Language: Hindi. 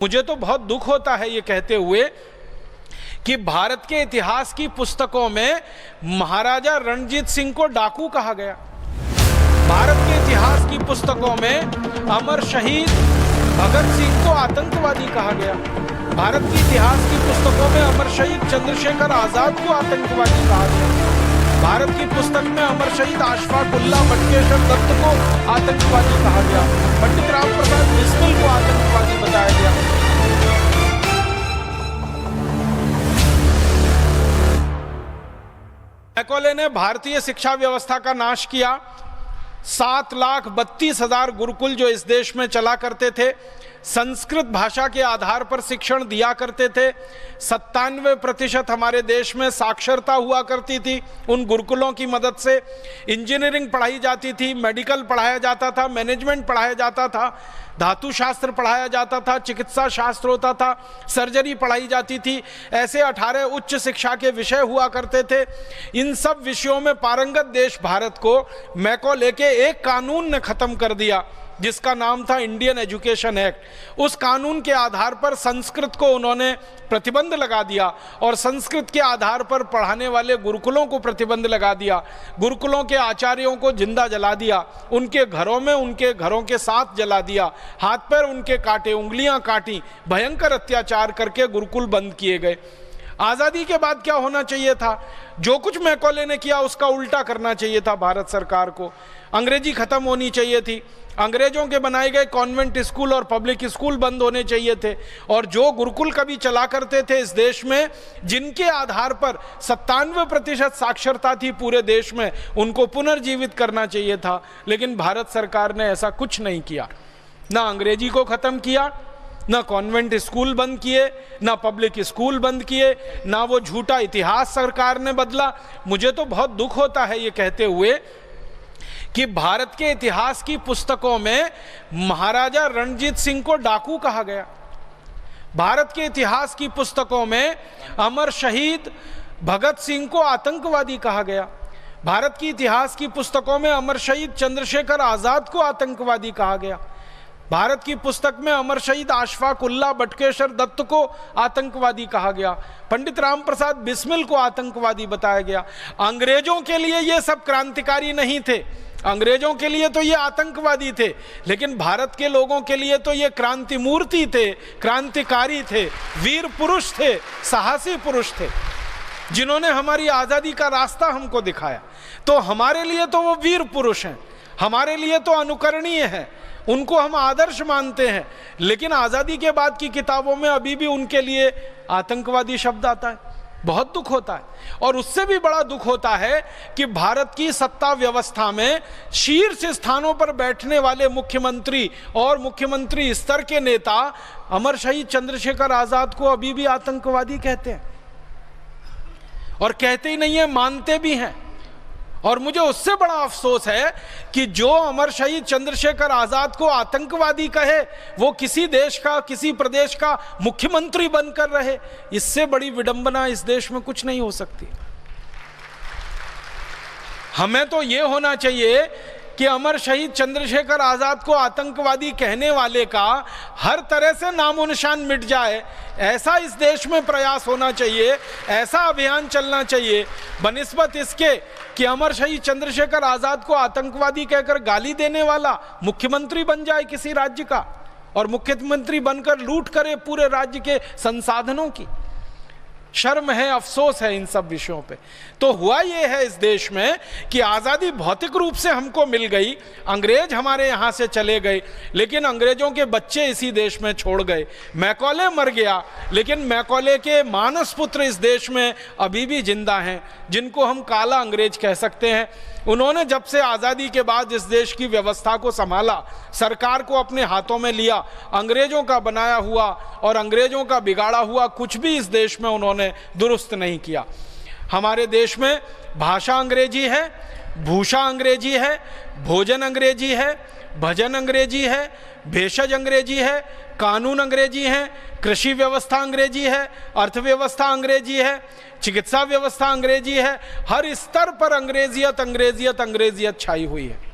मुझे तो बहुत दुख होता है ये कहते हुए कि भारत के इतिहास की पुस्तकों में महाराजा रणजीत सिंह को डाकू कहा गया। भारत के इतिहास की पुस्तकों में अमर शहीद भगत सिंह को आतंकवादी कहा गया। भारत के इतिहास की पुस्तकों में अमर शहीद चंद्रशेखर आजाद को आतंकवादी कहा गया। भारत की पुस्तक में अमर शहीद अशफाक उल्लाह बटुकेश्वर दत्त को आतंकवादी कहा गया। पंडित राम प्रसाद बिस्मिल को आतंकवादी बताया गया। मैकॉले ने भारतीय शिक्षा व्यवस्था का नाश किया। 7,32,000 गुरुकुल जो इस देश में चला करते थे, संस्कृत भाषा के आधार पर शिक्षण दिया करते थे। 97% हमारे देश में साक्षरता हुआ करती थी उन गुरुकुलों की मदद से। इंजीनियरिंग पढ़ाई जाती थी, मेडिकल पढ़ाया जाता था, मैनेजमेंट पढ़ाया जाता था, धातु शास्त्र पढ़ाया जाता था, चिकित्सा शास्त्र होता था, सर्जरी पढ़ाई जाती थी। ऐसे 18 उच्च शिक्षा के विषय हुआ करते थे। इन सब विषयों में पारंगत देश भारत को मैकॉले के एक कानून ने खत्म कर दिया जिसका नाम था इंडियन एजुकेशन एक्ट। उस कानून के आधार पर संस्कृत को उन्होंने प्रतिबंध लगा दिया और संस्कृत के आधार पर पढ़ाने वाले गुरुकुलों को प्रतिबंध लगा दिया। गुरुकुलों के आचार्यों को जिंदा जला दिया, उनके घरों में उनके घरों के साथ जला दिया, हाथ पैर उनके काटे, उंगलियां काटी, भयंकर अत्याचार करके गुरुकुल बंद किए गए। आज़ादी के बाद क्या होना चाहिए था? जो कुछ मैकॉले ने किया उसका उल्टा करना चाहिए था भारत सरकार को। अंग्रेजी खत्म होनी चाहिए थी, अंग्रेजों के बनाए गए कॉन्वेंट स्कूल और पब्लिक स्कूल बंद होने चाहिए थे, और जो गुरुकुल कभी चला करते थे इस देश में, जिनके आधार पर 97% साक्षरता थी पूरे देश में, उनको पुनर्जीवित करना चाहिए था। लेकिन भारत सरकार ने ऐसा कुछ नहीं किया। ना अंग्रेजी को खत्म किया, ना कॉन्वेंट स्कूल बंद किए, ना पब्लिक स्कूल बंद किए, ना वो झूठा इतिहास सरकार ने बदला। मुझे तो बहुत दुख होता है ये कहते हुए कि भारत के इतिहास की पुस्तकों में महाराजा रणजीत सिंह को डाकू कहा गया। भारत के इतिहास की पुस्तकों में अमर शहीद भगत सिंह को आतंकवादी कहा गया। भारत की इतिहास की पुस्तकों में अमर शहीद चंद्रशेखर आजाद को आतंकवादी कहा गया। भारत की पुस्तक में अमर शहीद अशफाक उल्लाह बटुकेश्वर दत्त को आतंकवादी कहा गया। पंडित राम प्रसाद बिस्मिल को आतंकवादी बताया गया। अंग्रेजों के लिए ये सब क्रांतिकारी नहीं थे, अंग्रेजों के लिए तो ये आतंकवादी थे, लेकिन भारत के लोगों के लिए तो ये क्रांति मूर्ति थे, क्रांतिकारी थे, वीर पुरुष थे, साहसी पुरुष थे, जिन्होंने हमारी आज़ादी का रास्ता हमको दिखाया। तो हमारे लिए तो वो वीर पुरुष हैं, हमारे लिए तो अनुकरणीय हैं, उनको हम आदर्श मानते हैं। लेकिन आज़ादी के बाद की किताबों में अभी भी उनके लिए आतंकवादी शब्द आता है। बहुत दुख होता है। और उससे भी बड़ा दुख होता है कि भारत की सत्ता व्यवस्था में शीर्ष स्थानों पर बैठने वाले मुख्यमंत्री और मुख्यमंत्री स्तर के नेता अमर शहीद चंद्रशेखर आजाद को अभी भी आतंकवादी कहते हैं, और कहते ही नहीं है, मानते भी हैं। और मुझे उससे बड़ा अफसोस है कि जो अमर शहीद चंद्रशेखर आजाद को आतंकवादी कहे वो किसी देश का, किसी प्रदेश का मुख्यमंत्री बनकर रहे। इससे बड़ी विडंबना इस देश में कुछ नहीं हो सकती। हमें तो ये होना चाहिए कि अमर शहीद चंद्रशेखर आजाद को आतंकवादी कहने वाले का हर तरह से नामो निशान मिट जाए, ऐसा इस देश में प्रयास होना चाहिए, ऐसा अभियान चलना चाहिए, बनिस्बत इसके कि अमर शहीद चंद्रशेखर आजाद को आतंकवादी कहकर गाली देने वाला मुख्यमंत्री बन जाए किसी राज्य का, और मुख्यमंत्री बनकर लूट करे पूरे राज्य के संसाधनों की। शर्म है, अफसोस है इन सब विषयों पे। तो हुआ ये है इस देश में कि आज़ादी भौतिक रूप से हमको मिल गई, अंग्रेज हमारे यहाँ से चले गए, लेकिन अंग्रेजों के बच्चे इसी देश में छोड़ गए। मैकॉले मर गया, लेकिन मैकॉले के मानस पुत्र इस देश में अभी भी जिंदा हैं, जिनको हम काला अंग्रेज कह सकते हैं। उन्होंने जब से आज़ादी के बाद इस देश की व्यवस्था को संभाला, सरकार को अपने हाथों में लिया, अंग्रेजों का बनाया हुआ और अंग्रेजों का बिगाड़ा हुआ कुछ भी इस देश में उन्होंने दुरुस्त नहीं किया। हमारे देश में भाषा अंग्रेजी है, भूषा अंग्रेजी है, भोजन अंग्रेजी है, भजन अंग्रेजी है, भेषज अंग्रेजी है, कानून अंग्रेजी है, कृषि व्यवस्था अंग्रेजी है, अर्थव्यवस्था अंग्रेजी है, चिकित्सा व्यवस्था अंग्रेजी है। हर स्तर पर अंग्रेजियत अंग्रेजियत अंग्रेजियत छाई हुई है।